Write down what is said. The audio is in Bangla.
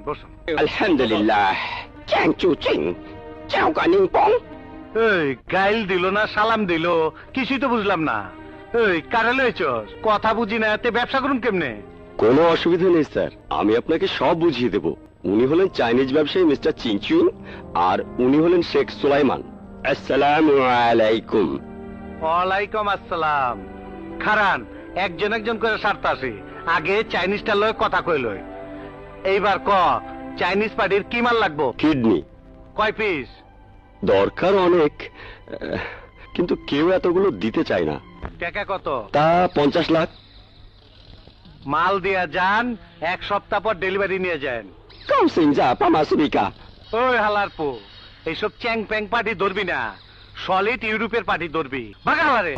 বসুন। আলহামদুলিল্লাহ। চ্যাং চু চিং চাও কানিং পং। এই গাইল দিল না সালাম দিল, কিছুই তো বুঝলাম না। এই কারে লইছস? কথা বুঝি না, তে ব্যবসা করুন কেমনে? কোনো অসুবিধা নেই স্যার, আমি আপনাকে সব বুঝিয়ে দেব। উনি হলেন চাইনিজ ব্যবসায়ী মিস্টার চিংচুং, আর উনি হলেন শেখ সুলাইমান। আসসালামু আলাইকুম। ওয়ালাইকুম আসসালাম। খারান, একজন একজন করে সারতে আসি, আগে চাইনিজটা লয় কথা কইলই। এইবার ক, চাইনিজ পার্টির কি মাল লাগবো? কিডনি কয় পিস? দরকার অনেক, কিন্তু কেউ এতগুলো দিতে চায় না। টাকা কত? তা 50 লাখ। মাল দিয়া যান, এক সপ্তাহ পর ডেলিভারি নিয়ে যান। কাউসিংজা পামাসুবিকা। ওই হালার পো, এইসব চ্যাং প্যাং পার্টি ধরবি না, সলিড ইউরোপের পার্টি ধরবি। বাগা হালারে।